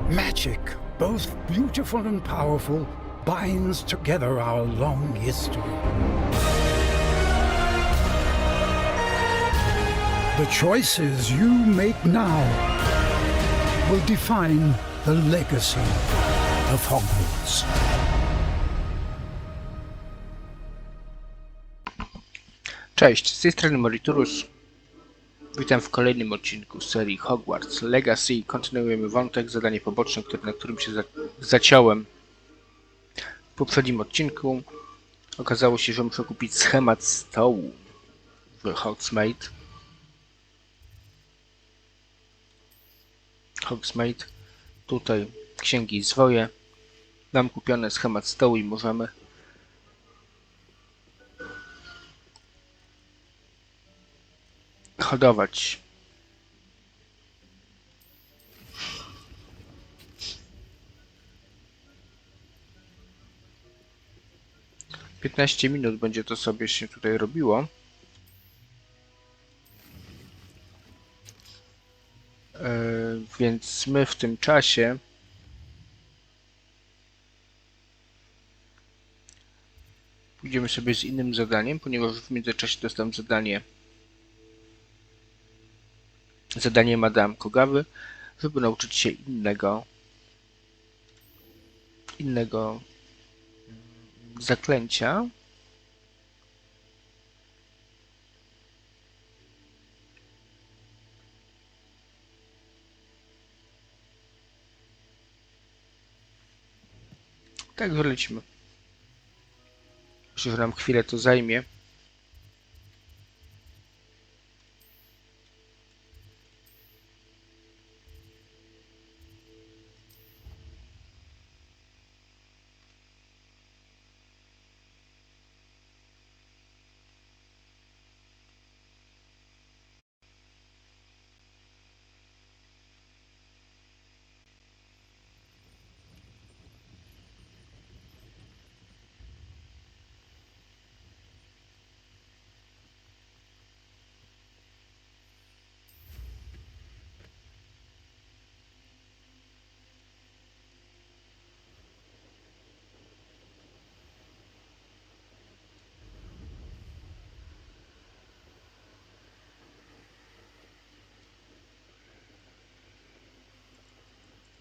Magic, both beautiful and powerful, binds together our long history. The choices you make now will define the legacy of Hogwarts. Cześć, z tej strony Moriturus. Witam w kolejnym odcinku serii Hogwarts Legacy. Kontynuujemy wątek, zadanie poboczne, na którym się zaciąłem w poprzednim odcinku. Okazało się, że muszę kupić schemat stołu w Hogsmeade. Tutaj księgi i zwoje. Mam kupiony schemat stołu i możemy hodować. W 15 minut będzie to sobie się tutaj robiło. Więc my w tym czasie pójdziemy sobie z innym zadaniem, ponieważ w międzyczasie dostałem zadanie Madame Kogawy, żeby nauczyć się innego zaklęcia. Tak, wylecimy. Myślę, że nam chwilę to zajmie.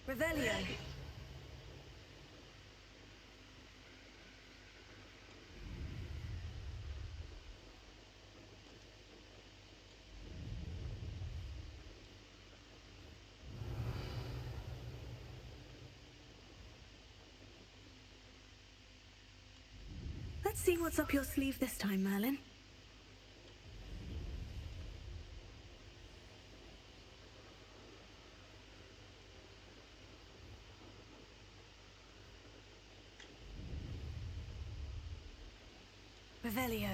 Revelio. Let's see what's up your sleeve this time, Merlin. Revelio.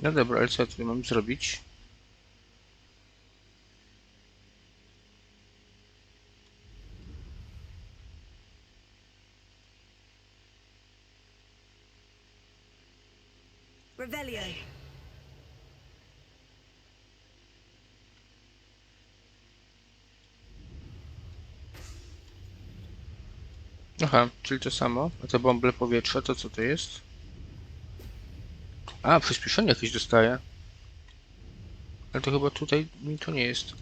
No dobra, ale co ja tutaj mam zrobić? Revelio. Aha, czyli to samo. A te bąble powietrza, to co to jest? A, przyspieszenie jakieś dostaję. Ale to chyba tutaj mi to nie jest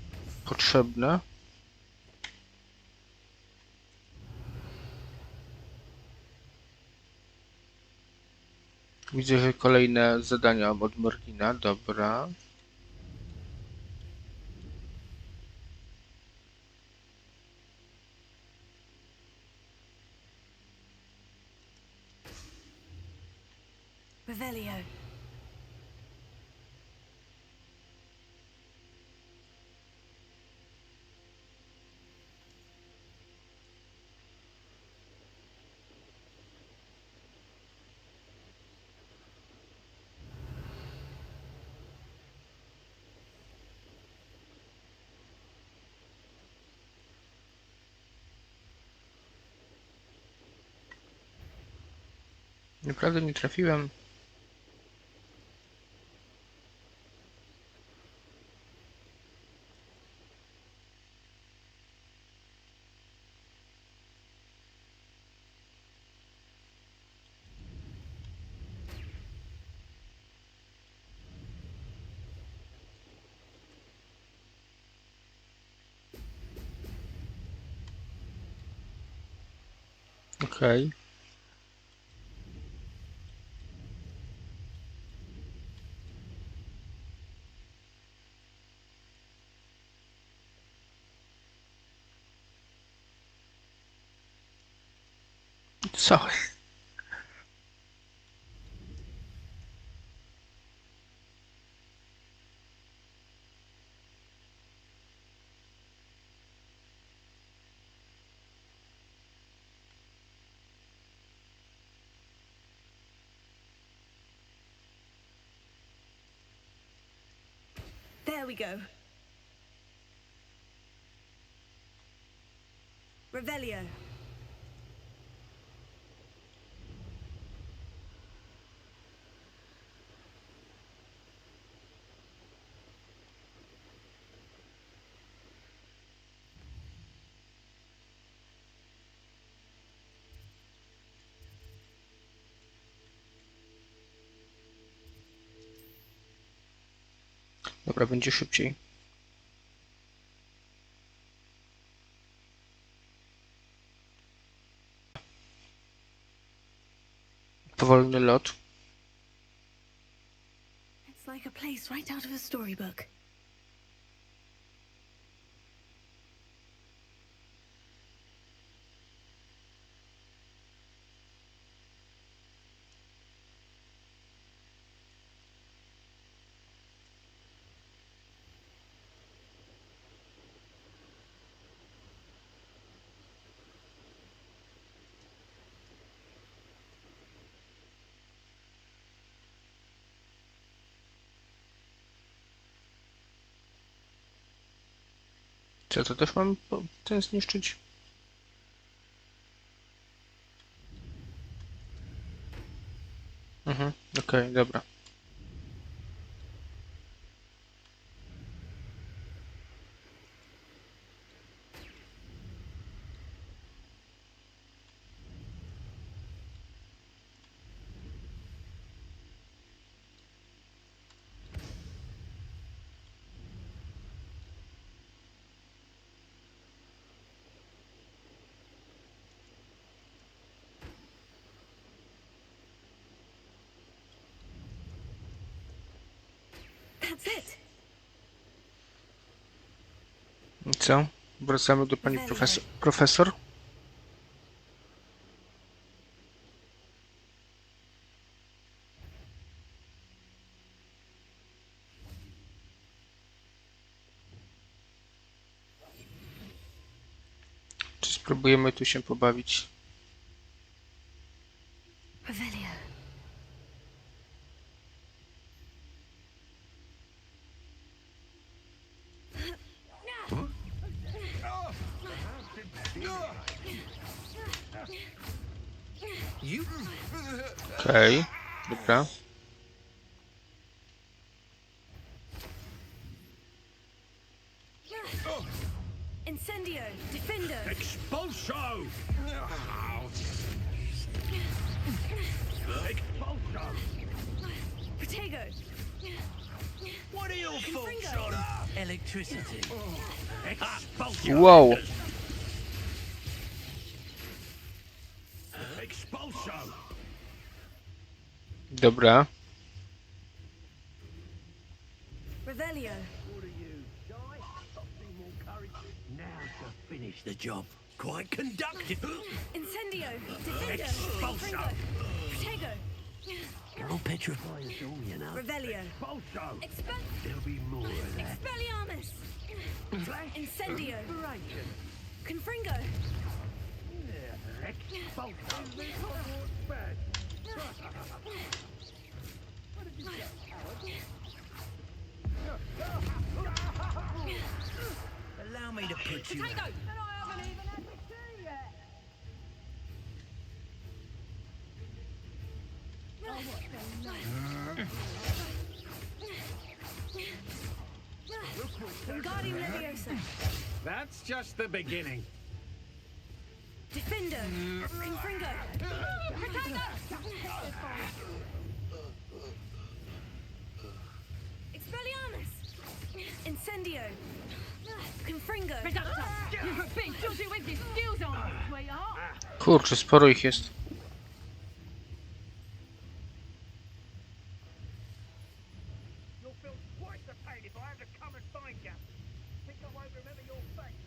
potrzebne. Widzę, że kolejne zadania od Merlina, dobra. Revelio. Naprawdę nie trafiłem. Okej. Co? There we go. Revelio. Dobra, będzie szybciej. Powolny lot. It's like a place right out of a storybook. Co, to też mam ten zniszczyć? Okej, dobra. That's it. I co? Wracamy do pani profesor? Czy spróbujemy tu się pobawić? Revelio. Okej, dobra. Incendio. Defendo. Expulso! Protego. What are your Confringo. thoughts on Electricity. expulso? Wow! Expulso! Dobra. Revelio. Finish the job. Quite conductive. Incendio. Defendo. Expulso! Confringo. Protego. I'll petrify us all, you know. Revelio. Expulso! There'll be more of that. Expelliarmus. Incendio. Confringo. Allow me to put you. Protego. Wingardium Leviosa. That's just the beginning. Defender. Confringo. Expelliarmus. Incendio. Confringo. You're a bit dodgy with your skills on, sweetheart. Kurczę, sporo ich jest. You'll feel twice the pain if I have to come and find you. Think I won't remember your face.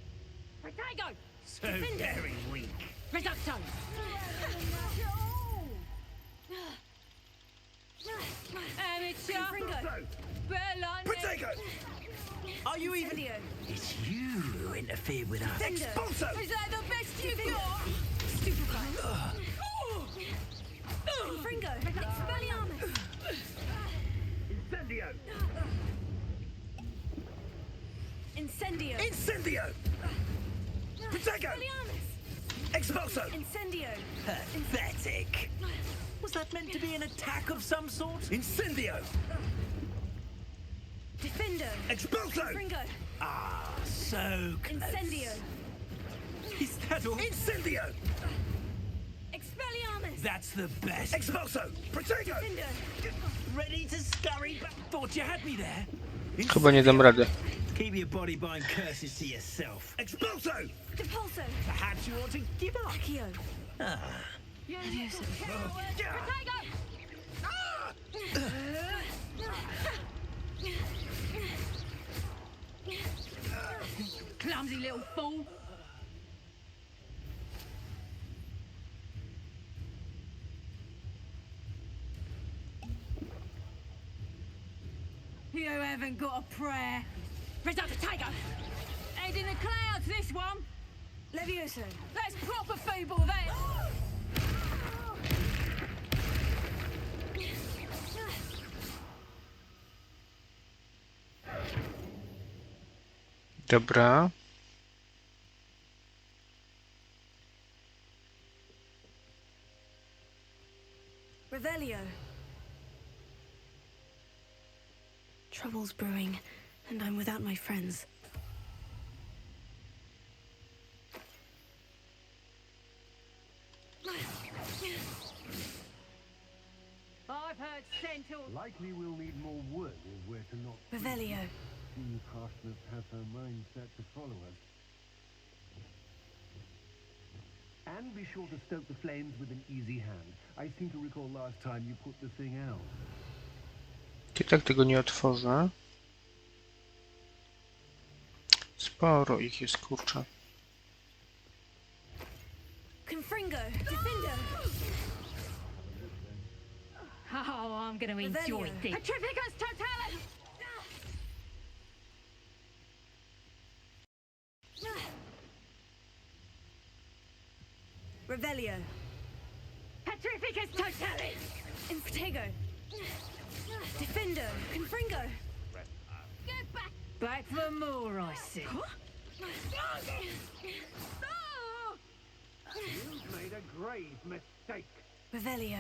Potato! So very weak. Reducto! Amateur! Confringo. Bella! Potato! Are you even... Incendio. It's you who interfered with us. Defender. Expulso! Is that the best you got? Stupefy. Confringo. Expelliarmus. Incendio! Incendio. Incendio! Potato! Expelliarmus. Expulso! Incendio. Pathetic. Was that meant to be an attack of some sort? Incendio! Defender. Expulso! Confringo. Ah, so close. Incendio. Is that all? Incendio! Expelliarmus. That's the best. Expulso! Potato! Defender. Ready to scurry back? Thought you had me there. Chyba nie dam rady. Keep your body buying curses to yourself. Expulso! Depulso. Perhaps you ought to give up. Accio. Potato! Clumsy little fool! You haven't got a prayer. Reducto! Potato! Head in the clouds, this one! Levioso. That's proper feeble, that! Dobra. Revelio. Trouble's brewing, and I'm without my friends. I've heard centaurs. Likely we'll need more wood if we're to not Revelio. see harshness has her mind set to follow us. And be sure to stoke the flames with an easy hand. I seem to recall last time you put the thing out. I tak tego nie otworzę. Sporo ich jest, kurczę. Confringo. Defender. Oh, I'm gonna enjoy Revelio. this. Petrificus totalis! Revelio. Petrificus totalis! Infotego. Defender. Confringo. Get back! Back for more, I see. You've made a grave mistake. Revelio.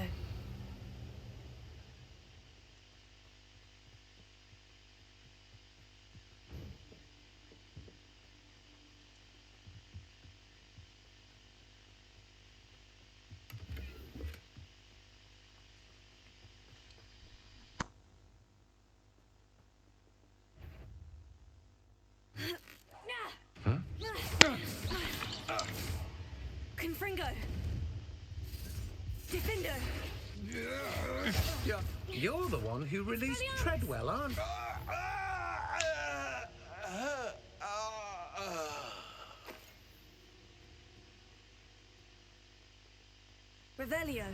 Confringo. Defender. You're the one who released Treadwell, aren't you? Revelio.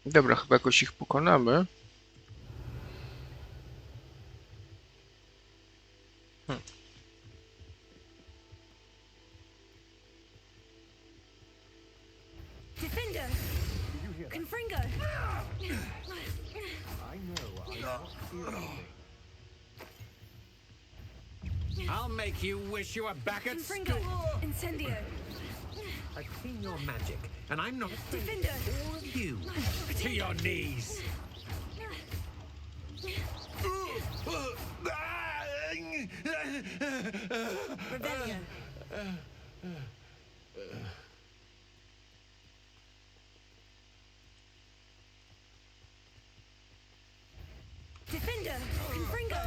Dobra, chyba jakoś ich pokonamy. Defender. Confringo. I know I'm not feeling I'll make you wish you were back at Confringo! school. Incendio! I've seen your magic, and I'm not Defender! all of you to your knees. Rebellion! Defender! Confringo!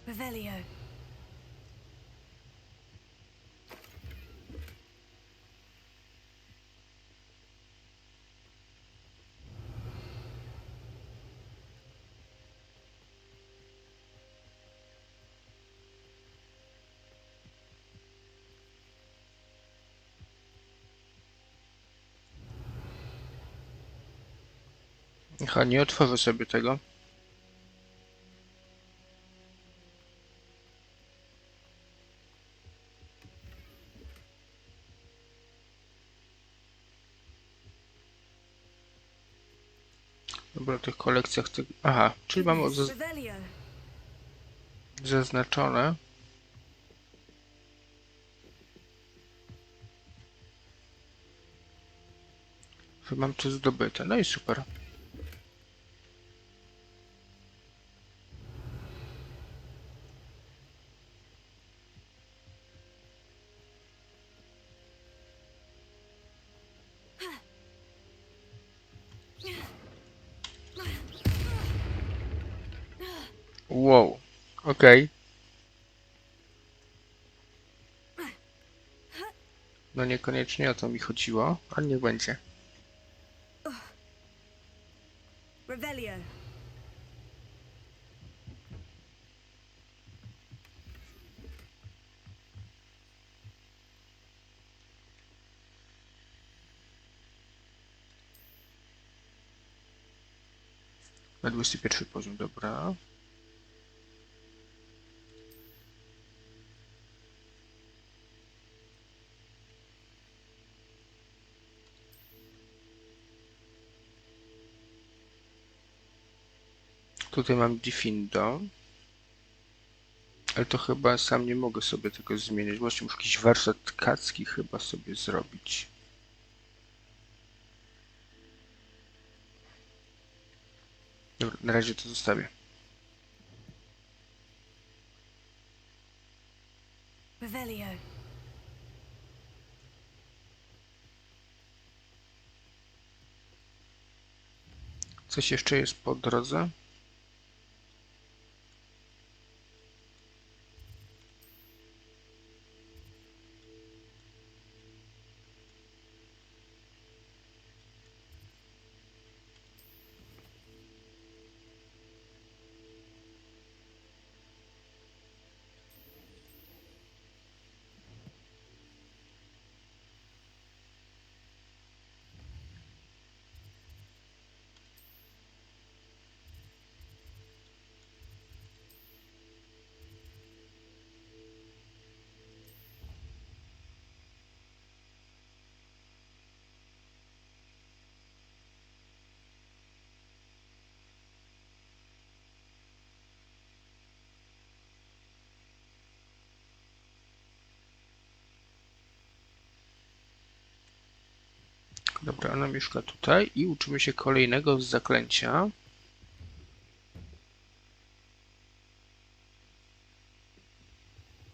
Revelio! Aha, nie otworzę sobie tego. Dobra, w tych kolekcjach... Aha, czyli mam Revelio! zaznaczone. Że mam to zdobyte. No i super. Wow, okej. No niekoniecznie o to mi chodziło, ale niech będzie. Revelio! Na 21 poziom, dobra. Tutaj mam Diffindo. Ale to chyba sam nie mogę sobie tego zmienić. Właśnie muszę jakiś warsztat tkacki chyba sobie zrobić. Dobra, na razie to zostawię. Revelio! Coś jeszcze jest po drodze? Dobra, ona mieszka tutaj i uczymy się kolejnego zaklęcia.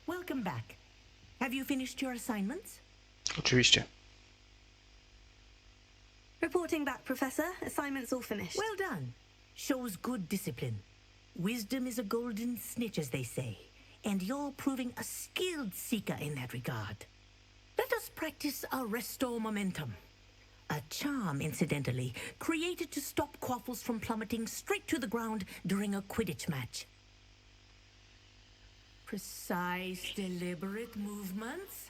Welcome back. Have you finished your assignments? Oczywiście. Reporting back, Professor. Assignments all finished. Well done. Shows good discipline. Wisdom is a golden snitch, as they say, and you're proving a skilled seeker in that regard. Let us practice Arresto Momentum. A charm, incidentally, created to stop quaffles from plummeting straight to the ground during a Quidditch match. Precise, deliberate movements.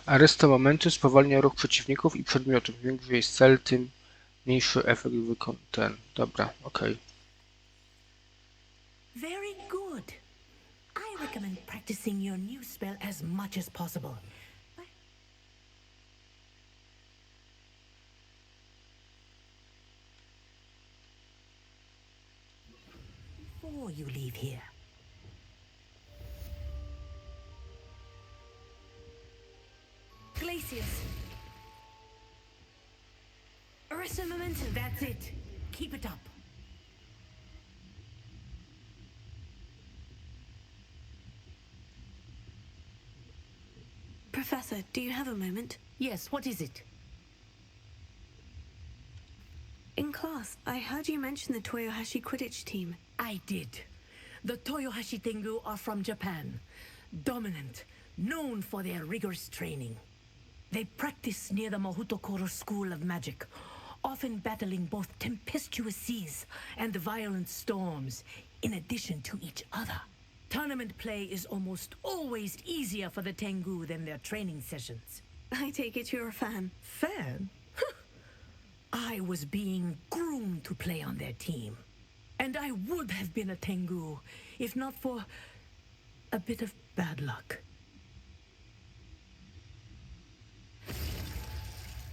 Arysta momentu spowalnia ruch przeciwników i przedmiotów. Im większy jest cel, tym mniejszy efekt ten. Dobra, okej. Very good. I recommend practicing your new spell as much as possible. Before you leave here. Glaciers. Arrest of momentum. That's it. Keep it up. Professor, do you have a moment? Yes, what is it? In class, I heard you mention the Toyohashi Quidditch team. I did. The Toyohashi Tengu are from Japan. Dominant, known for their rigorous training. They practice near the Mahutokoro School of Magic, often battling both tempestuous seas and violent storms, in addition to each other. Tournament play is almost always easier for the Tengu than their training sessions. I take it you're a fan. Fan? I was being groomed to play on their team. And I would have been a Tengu, if not for a bit of bad luck.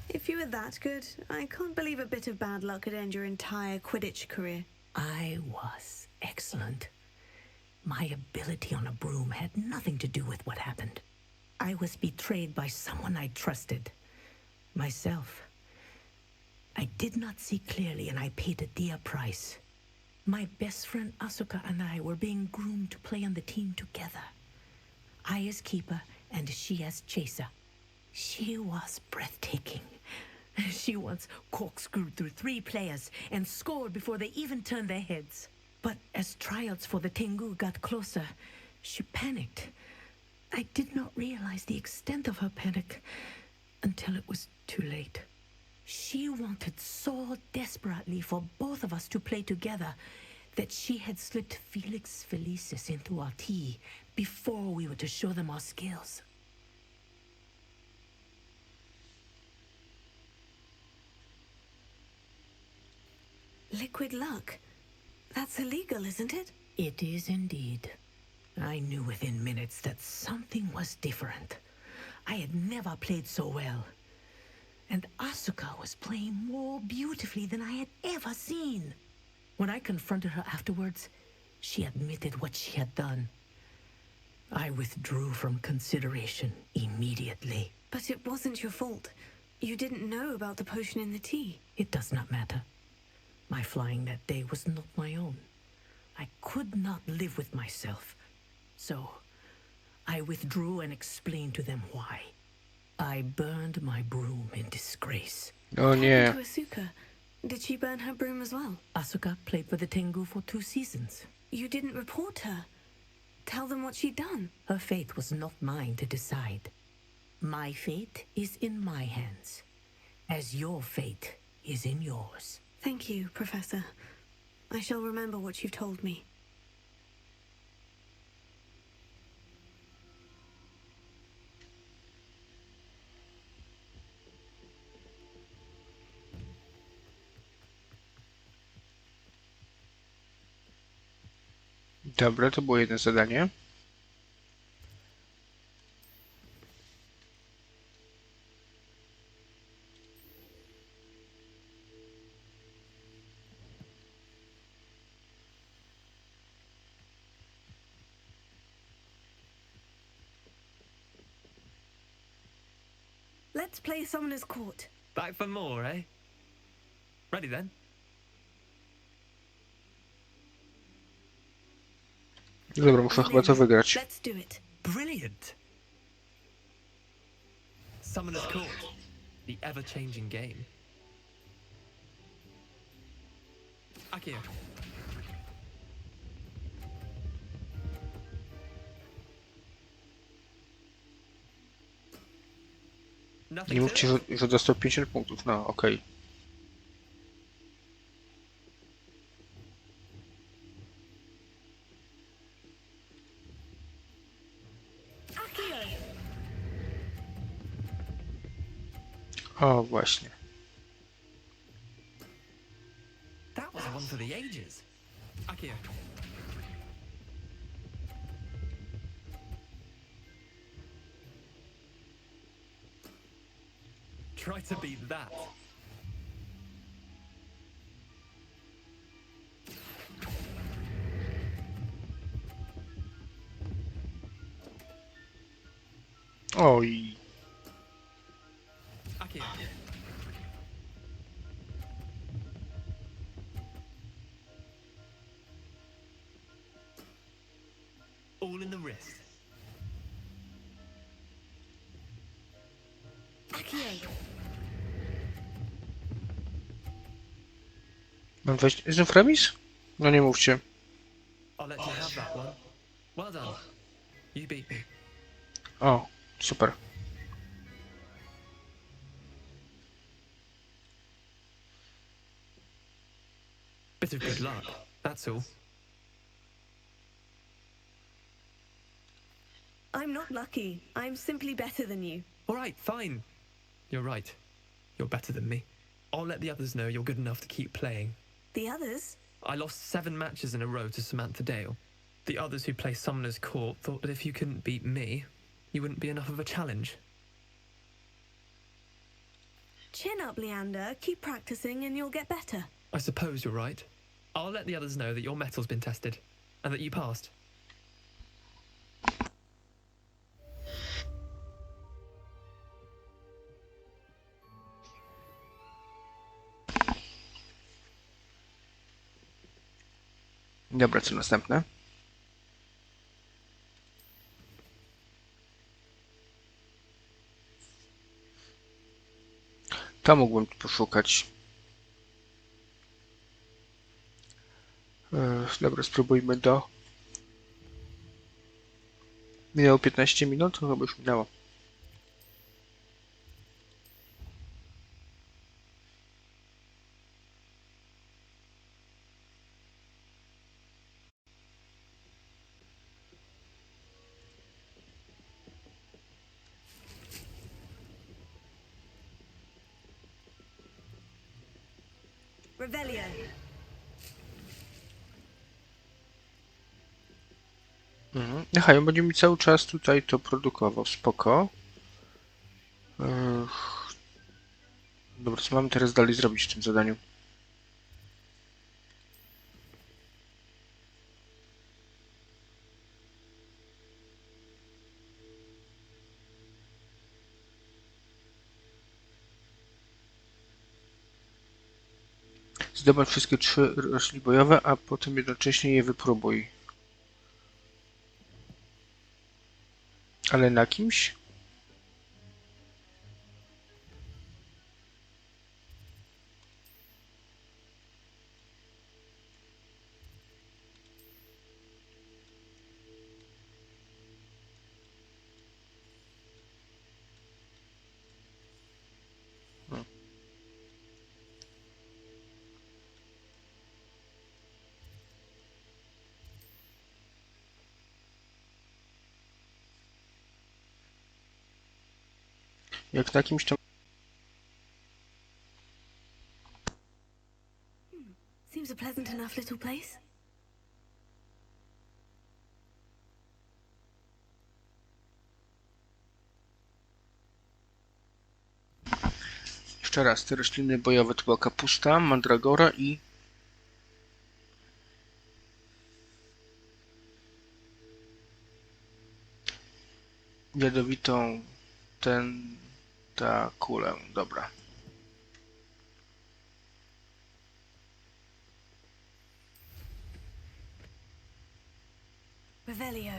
If you were that good, I can't believe a bit of bad luck could end your entire Quidditch career. I was excellent. My ability on a broom had nothing to do with what happened. I was betrayed by someone I trusted. Myself. I did not see clearly and I paid a dear price. My best friend Asuka and I were being groomed to play on the team together. I as keeper and she as chaser. She was breathtaking. She once corkscrewed through 3 players and scored before they even turned their heads. But as trials for the Tengu got closer, she panicked. I did not realize the extent of her panic until it was too late. She wanted so desperately for both of us to play together that she had slipped Felix Felicis into our tea before we were to show them our skills. Liquid luck? That's illegal, isn't it? It is indeed. I knew within minutes that something was different. I had never played so well. And Asuka was playing more beautifully than I had ever seen. When I confronted her afterwards, she admitted what she had done. I withdrew from consideration immediately. But it wasn't your fault. You didn't know about the potion in the tea. It does not matter. My flying that day was not my own. I could not live with myself. So, I withdrew and explained to them why. I burned my broom in disgrace. O nie. To Asuka. Did she burn her broom as well? Asuka played for the Tengu for 2 seasons. You didn't report her. Tell them what she'd done. Her fate was not mine to decide. My fate is in my hands, as your fate is in yours. Thank you, Professor. I shall remember what you've told me. Dobra, to było jedno zadanie. Let's play Summoner's Court. Back for more, eh? Ready then? Dobra, muszę chyba to wygrać. Let's do it. Brilliant! Summoner's Court, the ever-changing game. Akio. Nie Nothing to mówcie, że dostał 50 punktów. No, okej. O, właśnie. That was one for the ages. Akio. Try to beat that. Oj. Akio. All in the wrist. Akio. Mam wejść znów remis? No nie mówcie. I'll let you have that one. Well done. You beat me. O, super. Bit of good luck, that's all. I'm not lucky. I'm simply better than you. All right, fine. You're right. You're better than me. I'll let the others know you're good enough to keep playing. The others? I lost 7 matches in a row to Samantha Dale. The others who play Summoner's Court thought that if you couldn't beat me, you wouldn't be enough of a challenge. Chin up, Leander. Keep practicing and you'll get better. I suppose you're right. I'll let the others know that your metal's been tested, and that you passed. Dobra, co następne? To mógłbym poszukać. Dobra, spróbujmy do... Minęło 15 minut? To chyba już minęło. Revelio. Aha, on będzie mi cały czas tutaj to produkował. Spoko. Dobra, co mamy teraz dalej zrobić w tym zadaniu? Zdobądź wszystkie 3 rośliny bojowe, a potem jednocześnie je wypróbuj. Ale na kimś? Jak na kimś to... Seems a pleasant enough little place. Jeszcze raz, te rośliny bojowe to była kapusta, mandragora i... Jadowitą tentakulę. Dobra. Revelio.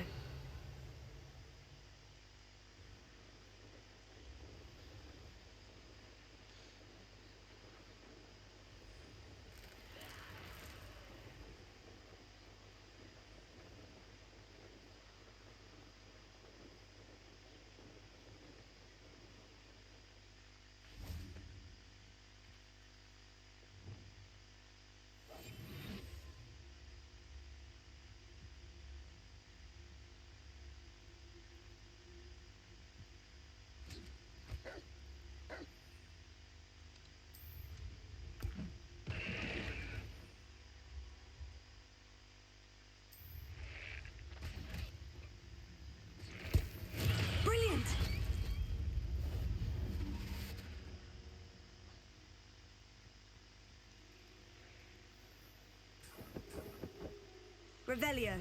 Revelio.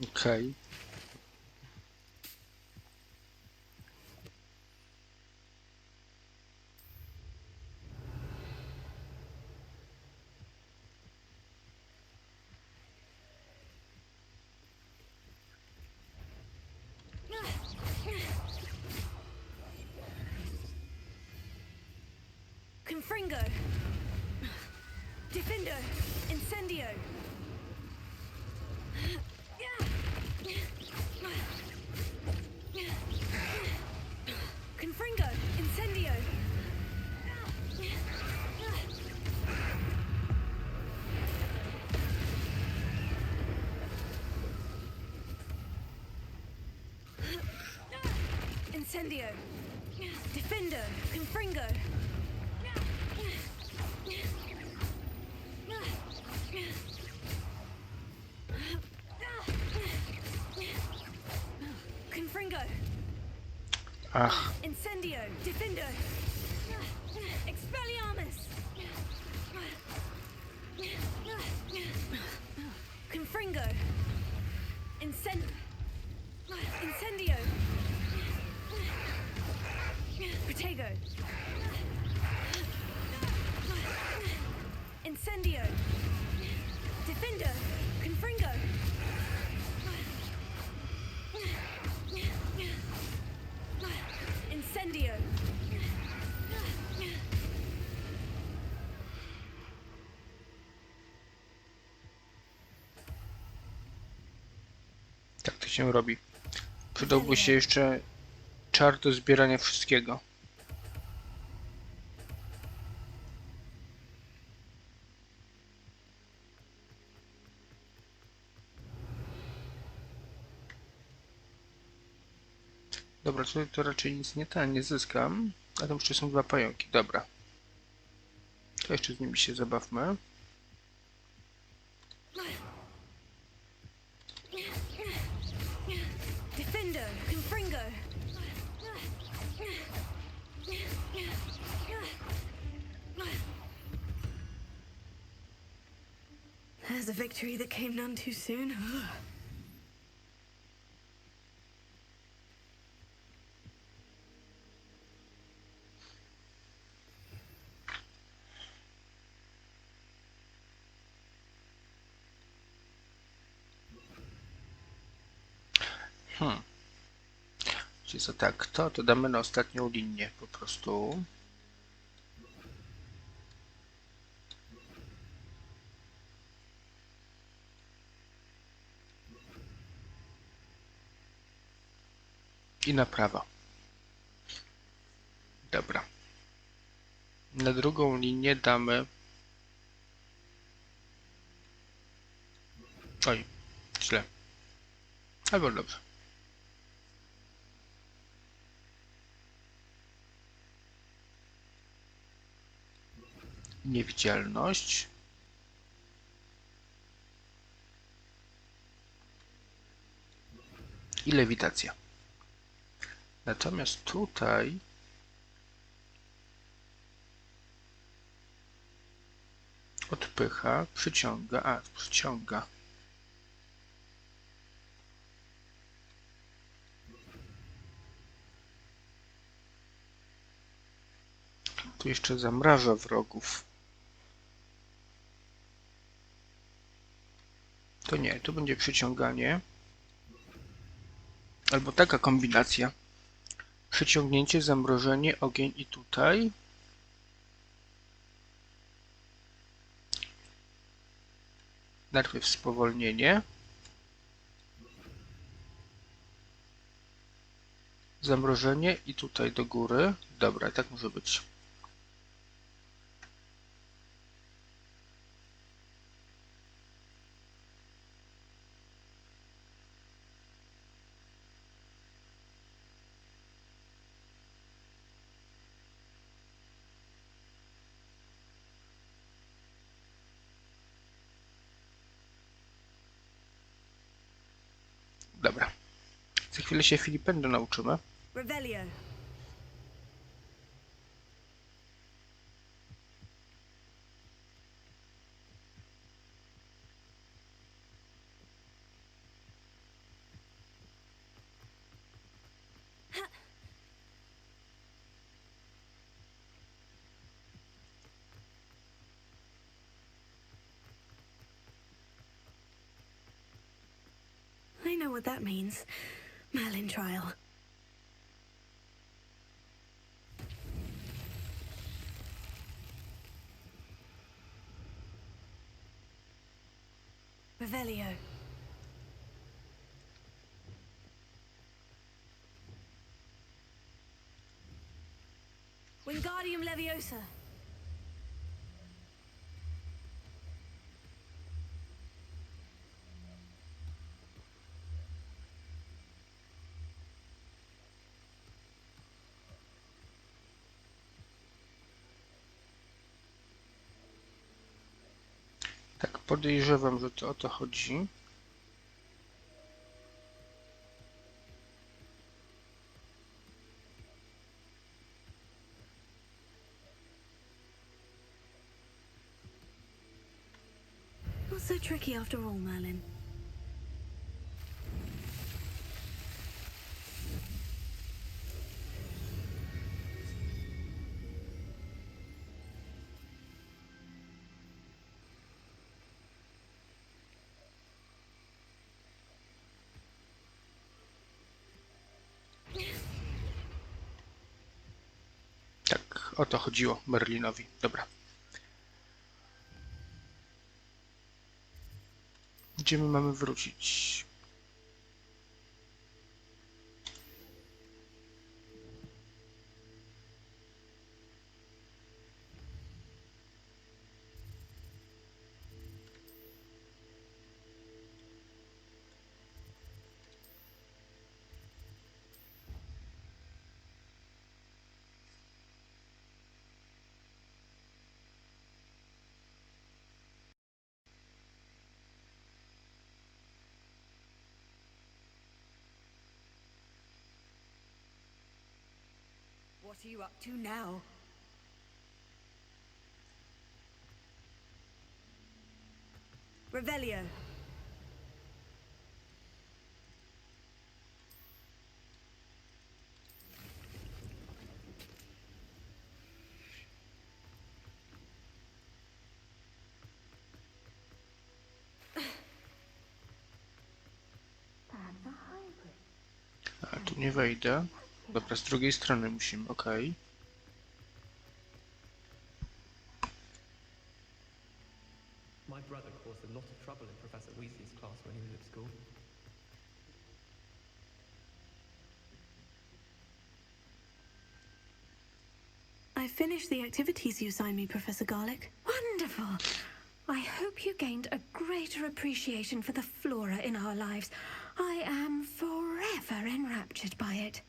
Okej. Confringo. Defendo. Incendio. Confringo. Incendio. Incendio. Defendo. Confringo. Confringo. Ach, Incendio. Defendo. Expelliarmus. Confringo. Incendio. Protego. Incendio. Defender. Confringo. Incendio. tak to się robi. Przydałby się jeszcze czar do zbierania wszystkiego. Dobra, tutaj to raczej nic nie zyskam. A tam jeszcze są 2 pająki. Dobra. To jeszcze z nimi się zabawmy. Defender. Confringo. There's a victory that came none too soon. Czyli co tak, to damy na ostatnią linię po prostu. I na prawo. Dobra. Na drugą linię damy... Oj, źle. Albo dobrze. Niewidzialność. I lewitacja. Natomiast tutaj odpycha, przyciąga. Tu jeszcze zamraża wrogów. To nie, tu będzie przyciąganie. Albo taka kombinacja. Przyciągnięcie, zamrożenie, ogień i tutaj. Najpierw spowolnienie. Zamrożenie i tutaj do góry. Dobra, tak może być. Dobra. Za chwilę się Filipendu nauczymy. Revelio. know what that means. Merlin trial. Revelio. Wingardium Leviosa. Tak, podejrzewam, że to o to chodzi. Not so tricky after all, Merlin. Tak, o to chodziło Merlinowi. Dobra. Gdzie my mamy wrócić? What are you up to now? Revelio. A tu nie wejdę. Dobra, z drugiej strony musimy, okej. My brother caused a lot of trouble in Professor Weasley's class when he was at school. I finished the activities you assigned me, Professor Garlick. Wonderful. I hope you gained a greater appreciation for the flora in our lives. I am forever enraptured by it.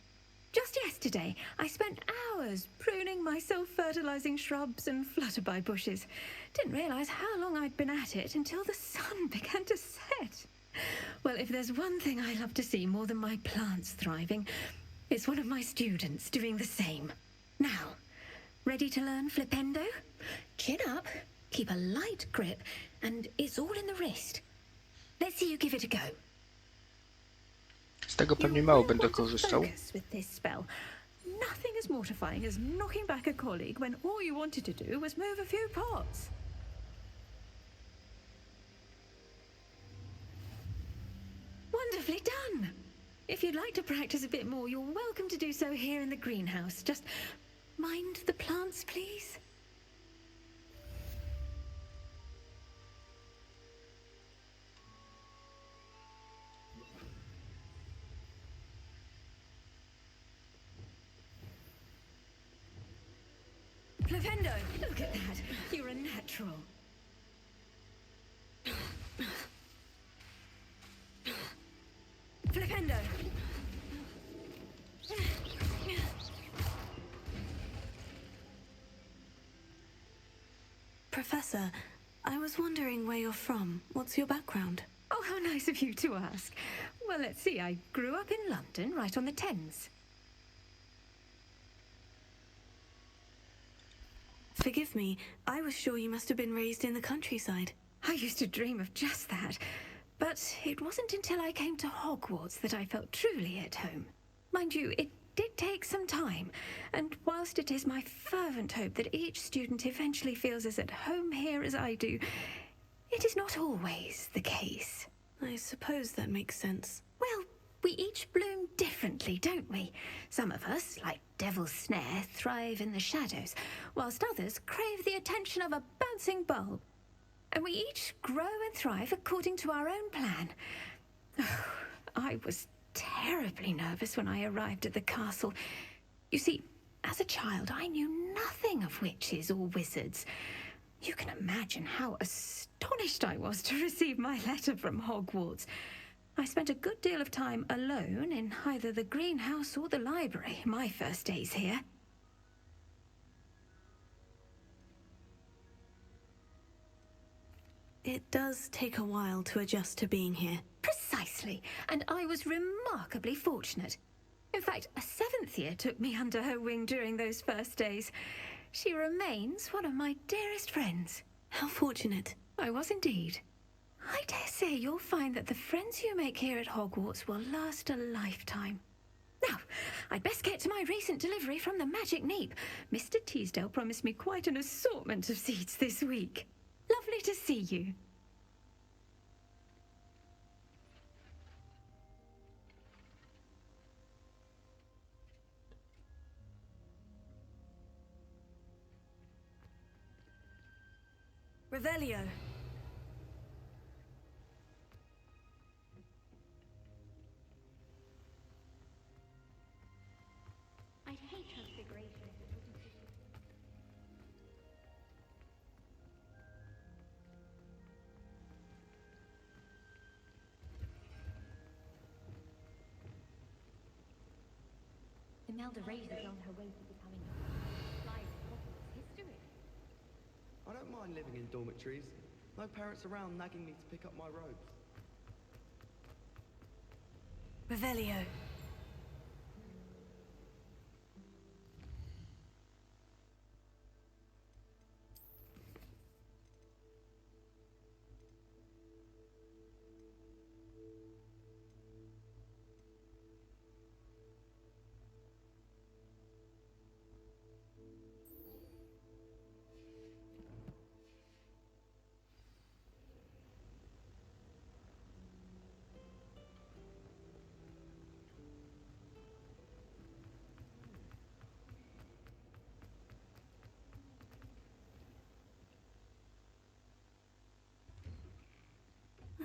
Just yesterday, I spent hours pruning my self-fertilizing shrubs and flutterby bushes. Didn't realize how long I'd been at it until the sun began to set. Well, if there's one thing I love to see more than my plants thriving, it's one of my students doing the same. Now, ready to learn Flipendo? Chin up, keep a light grip, and it's all in the wrist. Let's see you give it a go. Z tego pewnie mało będę korzystał. With this spell. Nothing as mortifying as knocking back a colleague when all you wanted to do was move a few pots. Wonderfully done. If you'd like to practice a bit more, you're welcome to do so here in the greenhouse. Just mind the plants, please. Flipendo, look at that. You're a natural. Flipendo. Professor, I was wondering where you're from. What's your background? Oh, how nice of you to ask. Well, let's see. I grew up in London, right on the Thames. Forgive me, I was sure you must have been raised in the countryside. I used to dream of just that. But it wasn't until I came to Hogwarts that I felt truly at home. Mind you, it did take some time, and whilst it is my fervent hope that each student eventually feels as at home here as I do, it is not always the case. I suppose that makes sense. Well, we each bloom differently, don't we? Some of us, like Devil's Snare, thrive in the shadows, whilst others crave the attention of a bouncing bulb. And we each grow and thrive according to our own plan. I was terribly nervous when I arrived at the castle. You see, as a child, I knew nothing of witches or wizards. You can imagine how astonished I was to receive my letter from Hogwarts. I spent a good deal of time alone in either the greenhouse or the library my first days here. It does take a while to adjust to being here. Precisely, and I was remarkably fortunate. In fact, a seventh year took me under her wing during those first days. She remains one of my dearest friends. How fortunate. I was indeed. I dare say you'll find that the friends you make here at Hogwarts will last a lifetime. Now, I'd best get to my recent delivery from the Magic Neep. Mr. Teasdale promised me quite an assortment of seeds this week. Lovely to see you. Revelio. I'd hate transfiguration. Imelda Reyes is on her way to becoming a flyer in Hogwarts history. I don't mind living in dormitories. No parents around nagging me to pick up my robes. Revelio.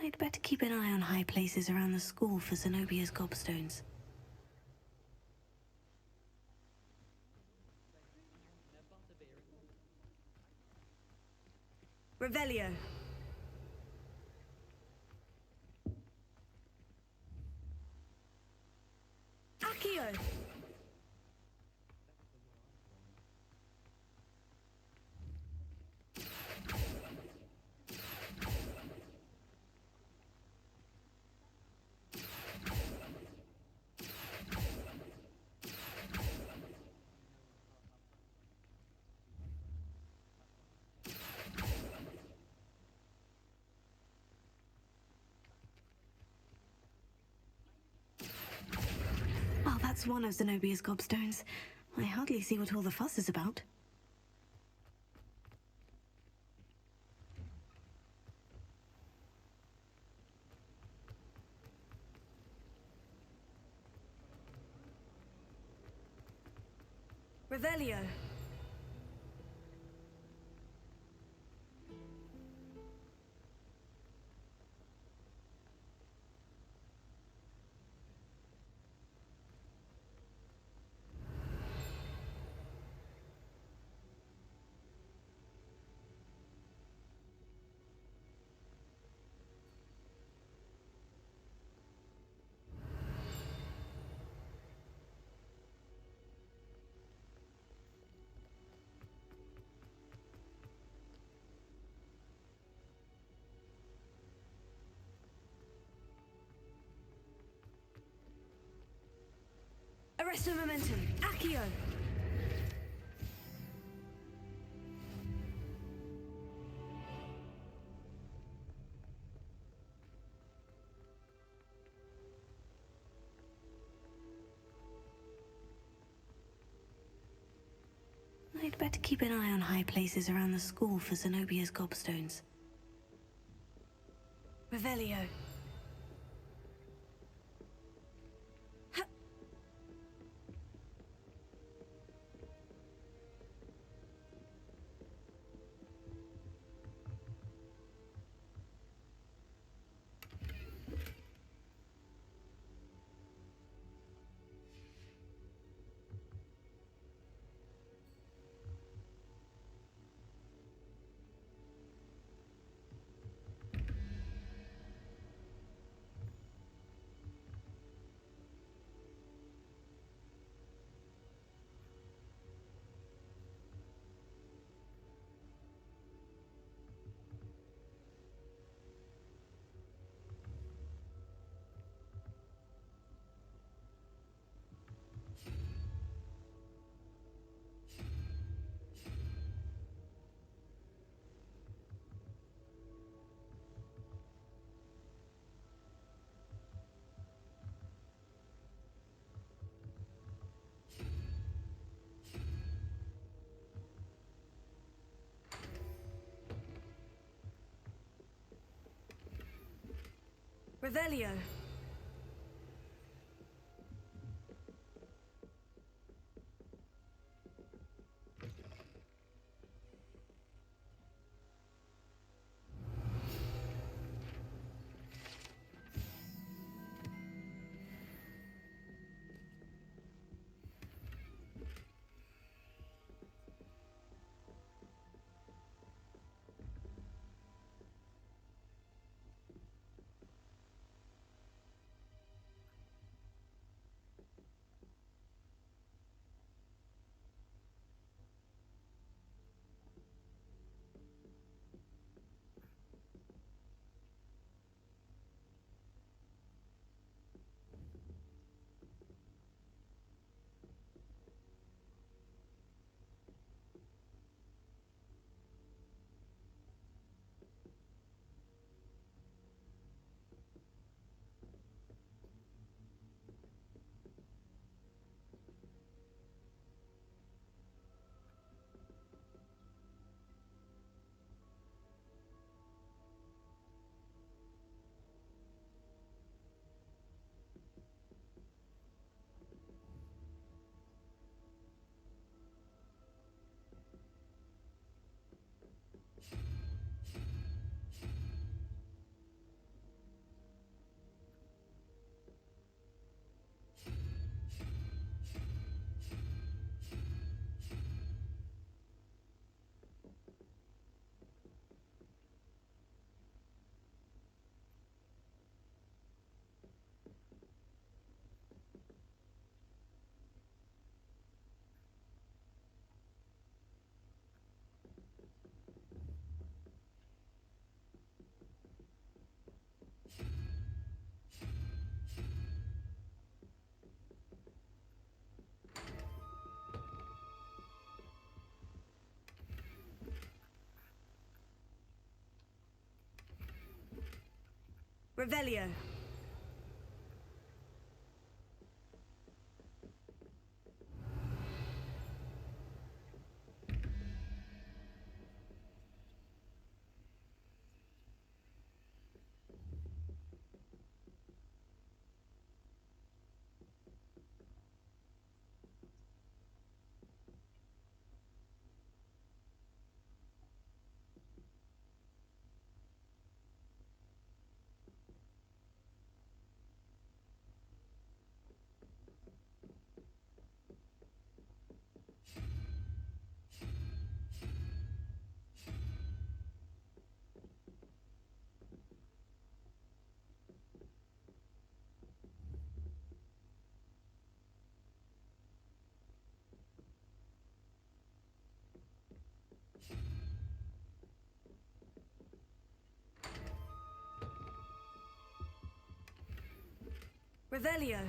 I'd better keep an eye on high places around the school for Zenobia's gobstones. Revelio. Accio. Well, that's one of Zenobia's gobstones. I hardly see what all the fuss is about. Revelio. Arresto momentum. Accio. I'd better keep an eye on high places around the school for Zenobia's gobstones. Revelio. Revelio. Revelio. Revelio.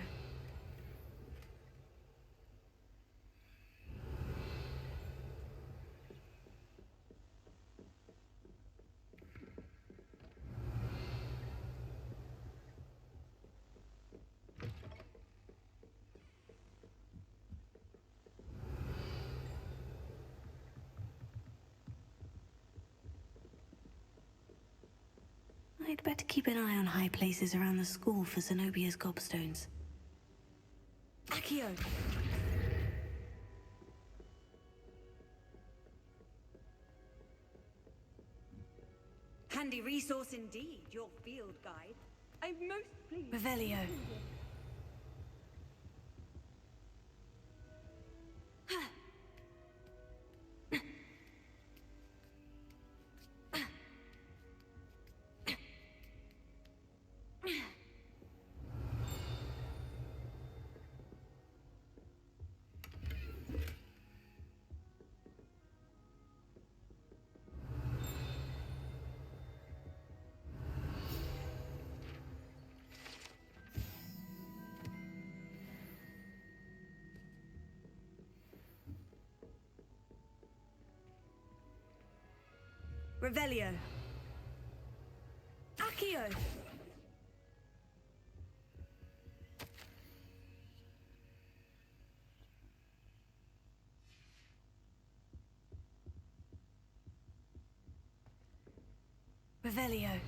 I'd better keep an eye on high places around the school for Zenobia's gobstones. Accio! Handy resource indeed, your field guide. I'm most pleased. Revelio. Revelio. Accio! Revelio.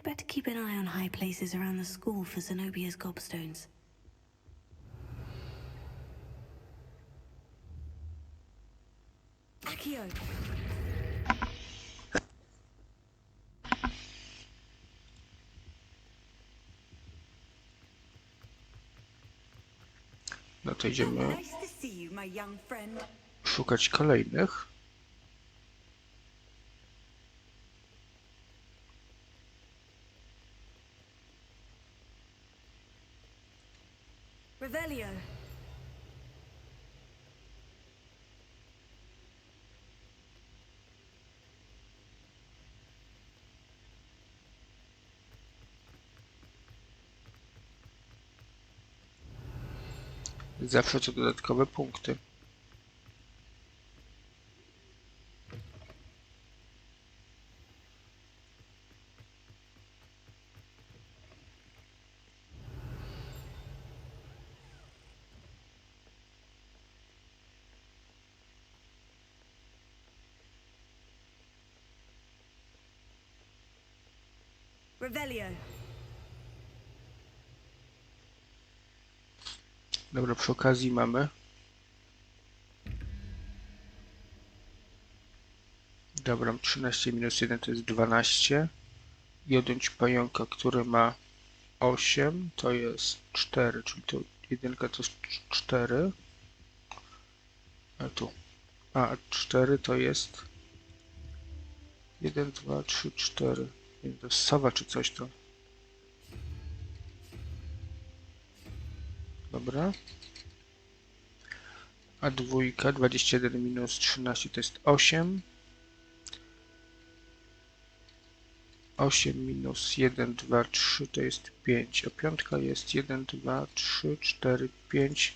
I'd better keep an eye on high places around the school for Zenobia's gobstones. Accio. No to idziemy Nice to see you, my young friend. szukać kolejnych. Revelio. Zawsze to dodatkowe punkty. Revelio. Dobra, przy okazji mamy. Dobra, 13 minus 1 to jest 12. I odjąć pająka, który ma 8, to jest 4, czyli to jedynka to jest 4. A tu. A 4 to jest 1, 2, 3, 4. Nie wiem, to jest sowa czy coś to. Dobra. A dwójka, 21 minus 13 to jest 8. 8 minus 1, 2, 3 to jest 5. A piątka jest 1, 2, 3, 4, 5.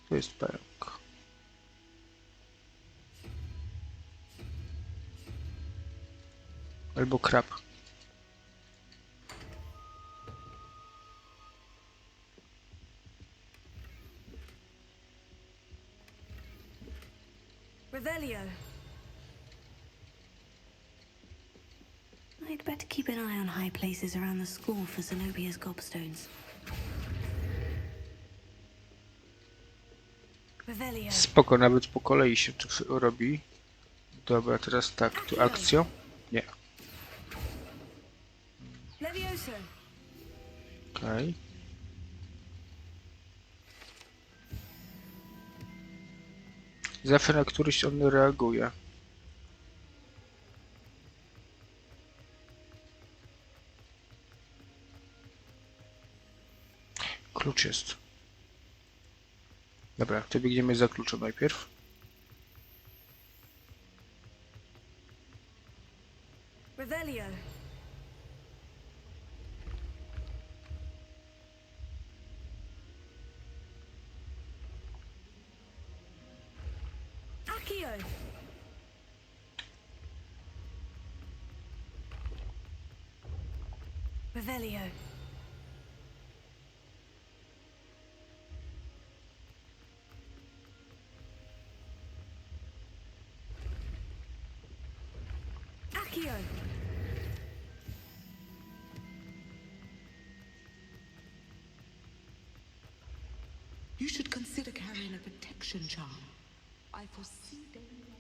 To jest pająk. Albo krab. Revelio. I'd better keep an eye on high places around the school for Zenobia's gobstones. Revelio. Spoko, nawet po kolei się to robi. Dobra, teraz tak, tu akcja. Nie. Levioso. Okej. Zawsze na któryś on reaguje. Klucz jest. Dobra, to biegniemy za kluczem najpierw. Revelio. Accio. Revelio. Accio. You should consider carrying a protection charm. I foresee danger.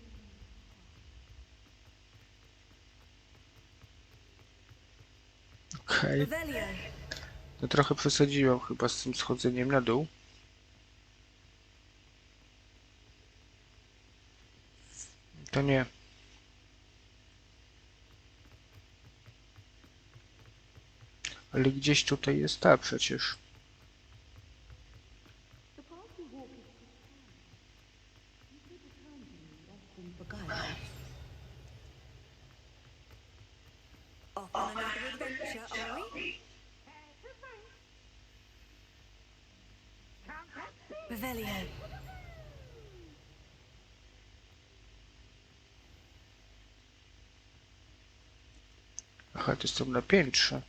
Okej. Revelio. No trochę przesadziłem chyba z tym schodzeniem na dół. To nie. Ale gdzieś tutaj jest ta przecież. Off on another adventure, are we? Revelio. Aha, to jest tam na piętrze.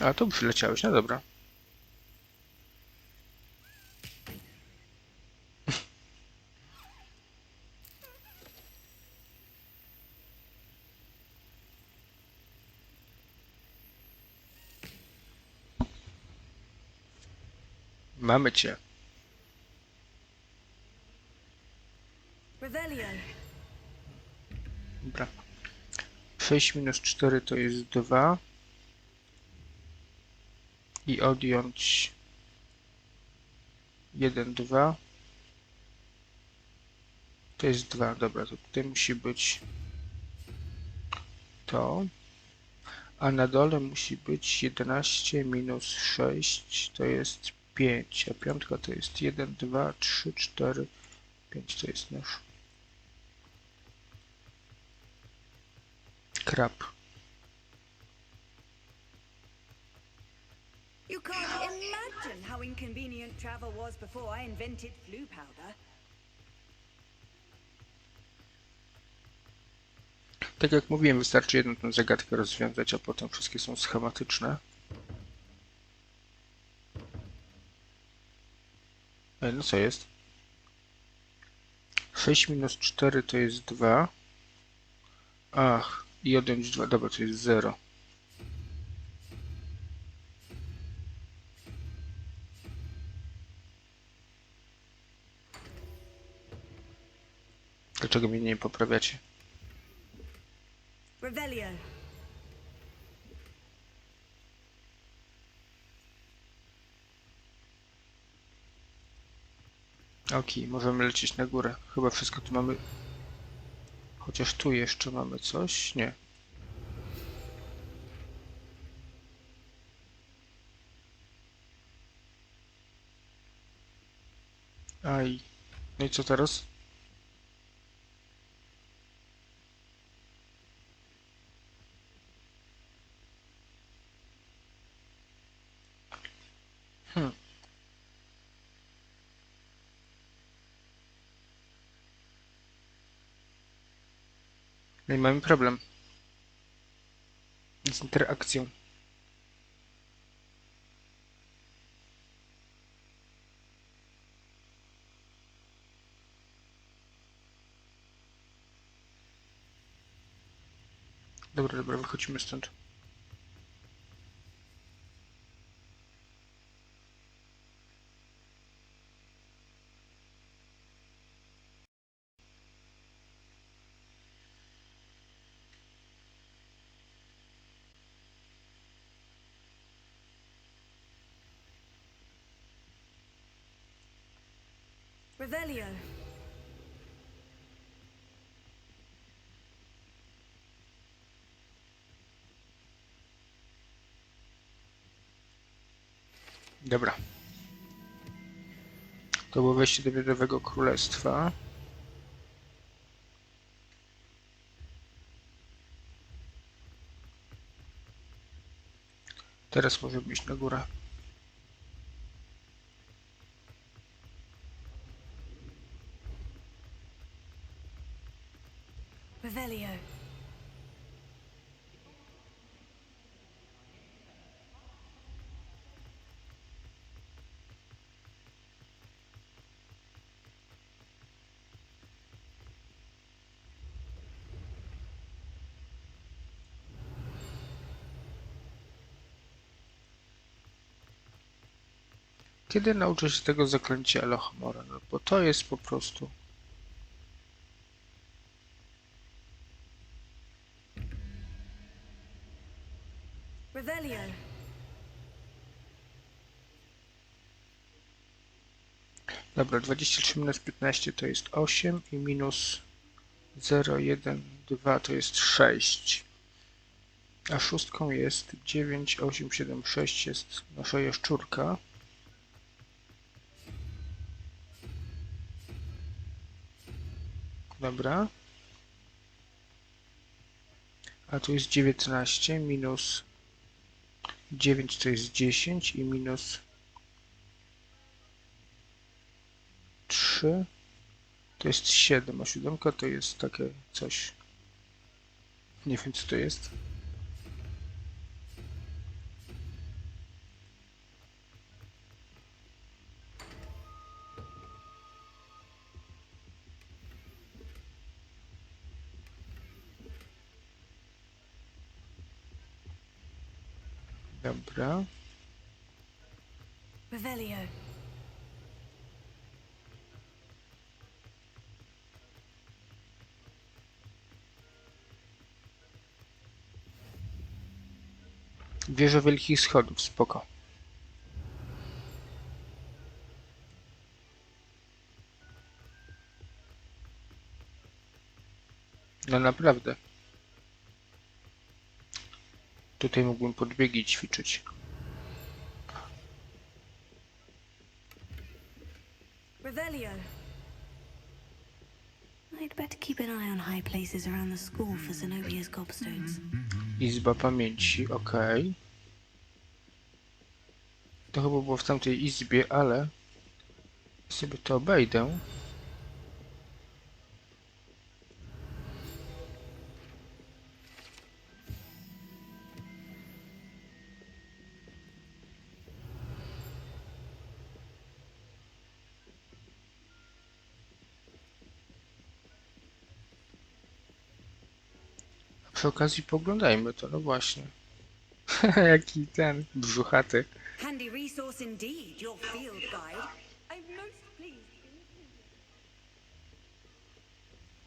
A, tu przyleciałeś, no dobra. Mamy cię. Revelio. Dobra. 6 minus 4 to jest 2. I odjąć 1, 2. To jest 2. Dobra, to tutaj musi być to. A na dole musi być 11 minus 6 to jest 5. A piątka to jest 1, 2, 3, 4, 5 to jest nasz krab. You can't imagine how inconvenient travel was before I invented flu powder. Tak jak mówiłem, wystarczy jedną tę zagadkę rozwiązać, a potem wszystkie są schematyczne. No co jest? 6 minus 4 to jest 2. Ach, i odjąć 2, dobra, to jest 0. Dlaczego mnie nie poprawiacie? Revelio. Okej, możemy lecieć na górę. Chyba wszystko tu mamy. Chociaż tu jeszcze mamy coś. Nie. Aj. No i co teraz? No i mamy problem z interakcją. Dobra, wychodzimy stąd. Revelio. Dobra. To było wejście do Miodowego Królestwa. Teraz możemy iść na górę. Revelio. Kiedy nauczę się tego zaklęcia Elohomora? No bo to jest po prostu... Revelio. Dobra, 23 minus 15 to jest 8 i minus 0, 1, 2 to jest 6. A szóstką jest 9, 8, 7, 6 jest nasza jaszczurka. Dobra. A tu jest 19 minus 9 to jest 10 i minus 3 to jest 7, a siódemka to jest takie coś. Nie wiem co to jest. Revelio. Wieża Wielkich Schodów, spoko. No naprawdę. Tutaj mógłbym podbiegi ćwiczyć. Revelio. I'd better keep an eye on high places around the school for Zenobia's gobstones. Izba pamięci, okej. To chyba było w tamtej izbie, ale sobie to obejdę. Przy okazji poglądajmy to, no właśnie. Jaki ten brzuchaty. Handy resource indeed, your field guide. I'm most pleased.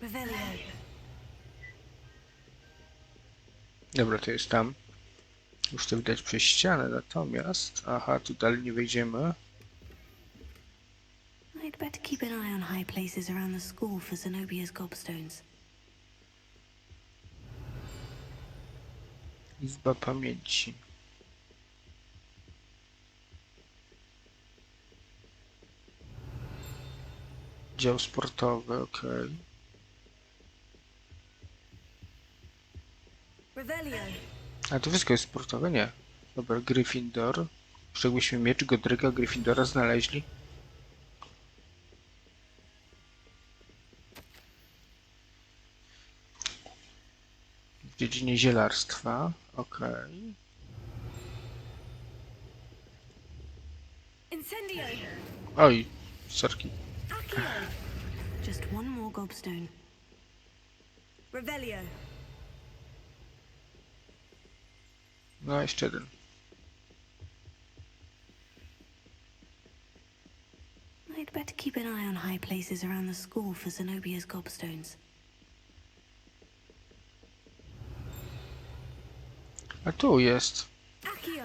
Revelio. Dobra, to jest tam. Już to widać przez ścianę, natomiast... Aha, tu dalej nie wejdziemy. I'd better keep an eye on high places around the school for Zenobia's gobstones. Izba pamięci. Dział sportowy, okej. Revelio. A to wszystko jest sportowe? Nie. Dobra, Gryffindor. Już jakbyśmy miecz Godryka Gryffindora znaleźli. W dziedzinie zielarstwa. Okej. Incendio. Oj, sorki. Accio. Just one more gobstone. Revelio. No, jeszcze jeden. I'd better keep an eye on high places around the school for Zenobia's gobstones. A tu jest. Accio.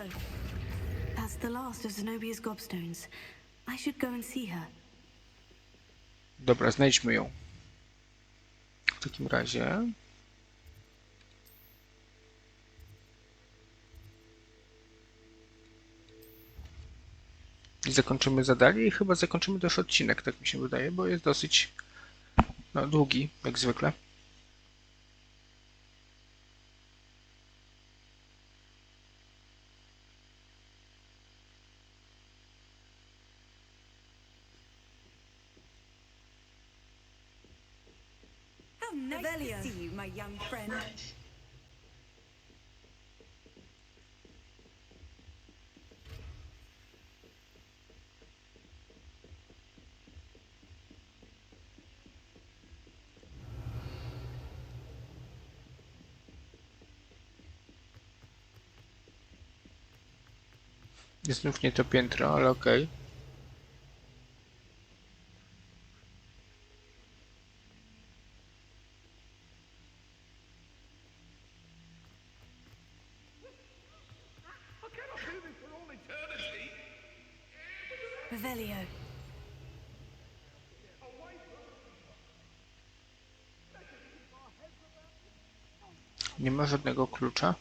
That's the last of Zenobia's gobstones. I should go and see her. Dobra, znajdźmy ją. W takim razie... I zakończymy zadanie i chyba zakończymy też odcinek, tak mi się wydaje, bo jest dosyć długi, jak zwykle. How nice to see you, my young friend. Jest znów nie to piętro, ale okej. Revelio. Nie ma żadnego klucza.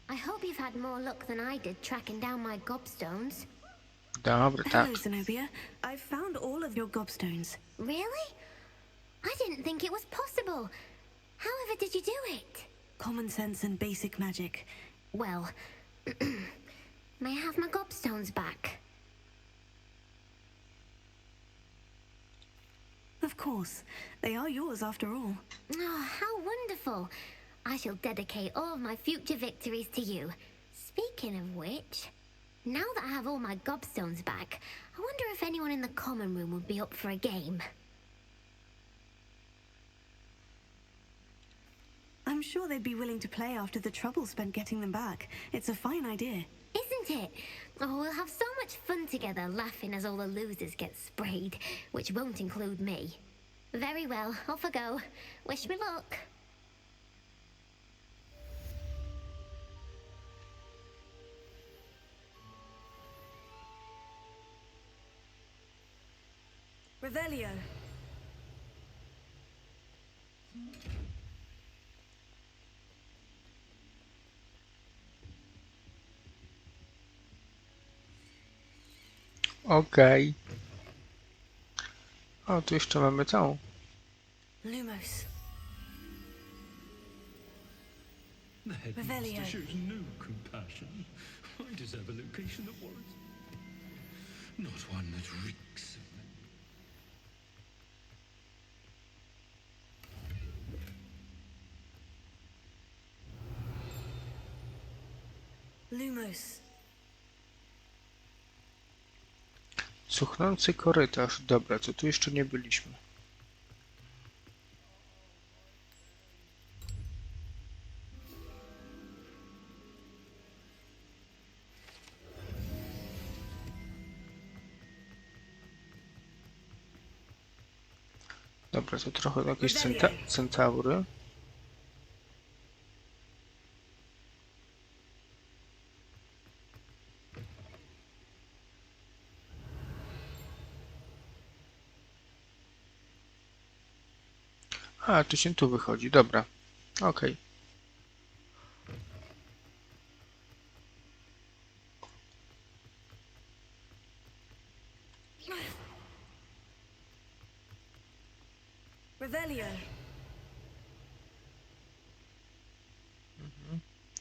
I hope you've had more luck than I did tracking down my gobstones. Dobra, tak. Hello, Zenobia. I've found all of your gobstones. Really? I didn't think it was possible. However did you do it? Common sense and basic magic. Well, may I have my gobstones back? Of course. They are yours after all. Oh, how wonderful. I shall dedicate all of my future victories to you. Speaking of which, now that I have all my gobstones back, I wonder if anyone in the common room would be up for a game. I'm sure they'd be willing to play after the trouble spent getting them back. It's a fine idea. Isn't it? Oh, we'll have so much fun together laughing as all the losers get sprayed, which won't include me. Very well, off I go. Wish me luck. Revelio. Okej. O, tu jeszcze mamy całą. Lumos. The headmaster shows no compassion. I deserve a location that warrants, not one that reeks of them. Lumos. Cuchnący korytarz. Dobra, co tu jeszcze nie byliśmy? Dobra, to trochę jakieś centaury. A, to się tu wychodzi, dobra. Okej. Revelio.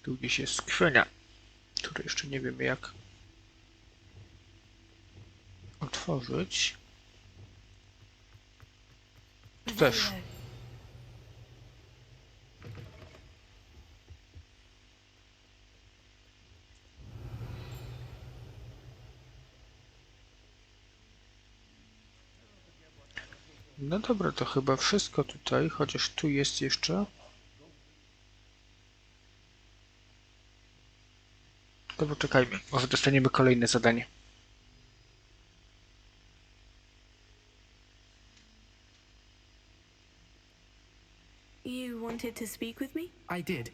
Tu gdzieś jest skrzynia, której jeszcze nie wiemy jak otworzyć. Tu też. No dobra, to chyba wszystko tutaj, chociaż tu jest jeszcze. To poczekajmy, może dostaniemy kolejne zadanie. You wanted to speak with me? I did.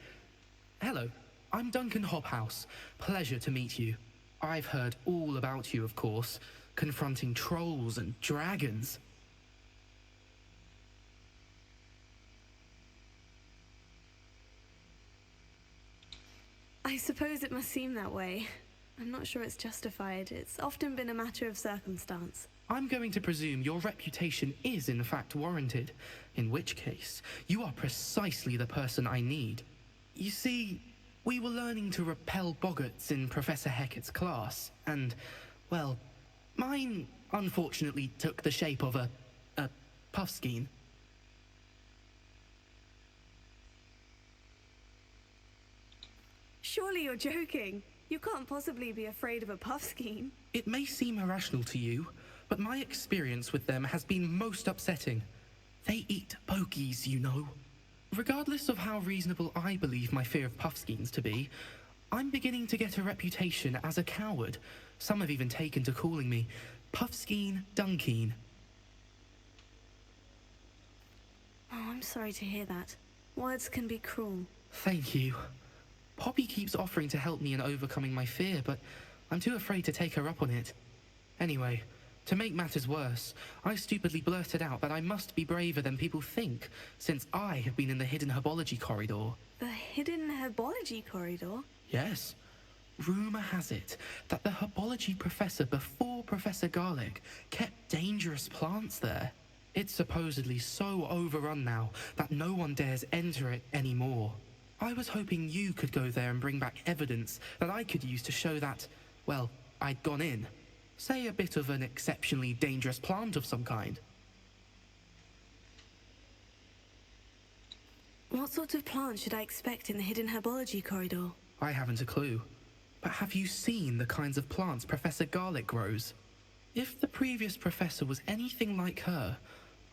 Hello, I'm Duncan Hobhouse. Pleasure to meet you. I've heard all about you, of course, confronting trolls and dragons. I suppose it must seem that way. I'm not sure it's justified. It's often been a matter of circumstance. I'm going to presume your reputation is in fact warranted, in which case you are precisely the person I need. You see, we were learning to repel boggarts in Professor Hecat's class, and, well, mine unfortunately took the shape of a puffskein. Surely you're joking. You can't possibly be afraid of a puffskein. It may seem irrational to you, but my experience with them has been most upsetting. They eat pokies, you know. Regardless of how reasonable I believe my fear of puffskeins to be, I'm beginning to get a reputation as a coward. Some have even taken to calling me Puffskein Dunkeen. Oh, I'm sorry to hear that. Words can be cruel. Thank you. Poppy keeps offering to help me in overcoming my fear, but I'm too afraid to take her up on it. Anyway, to make matters worse, I stupidly blurted out that I must be braver than people think, since I have been in the hidden herbology corridor. The hidden herbology corridor? Yes. Rumour has it that the herbology professor before Professor Garlic kept dangerous plants there. It's supposedly so overrun now that no one dares enter it anymore. I was hoping you could go there and bring back evidence that I could use to show that, well, I'd gone in. Say a bit of an exceptionally dangerous plant of some kind. What sort of plant should I expect in the hidden herbology corridor? I haven't a clue. But have you seen the kinds of plants Professor Garlic grows? If the previous professor was anything like her,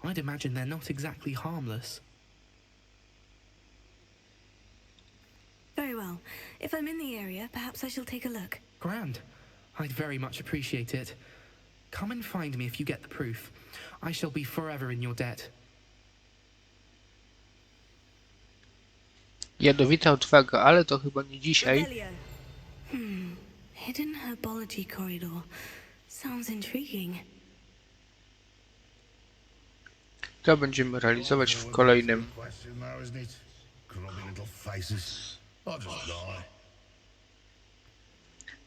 I'd imagine they're not exactly harmless. Very well. If I'm in the area, perhaps I shall take a look. Grand. I'd very much appreciate it. Come and find me if you get the proof. I shall be forever in your debt. Jadowita odwaga, ale to chyba nie dzisiaj. Hidden herbology corridor. Sounds intriguing. To będziemy realizować w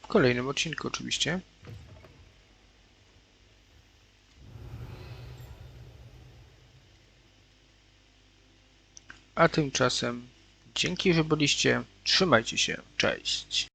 kolejnym odcinku oczywiście. A tymczasem dzięki, że byliście. Trzymajcie się. Cześć.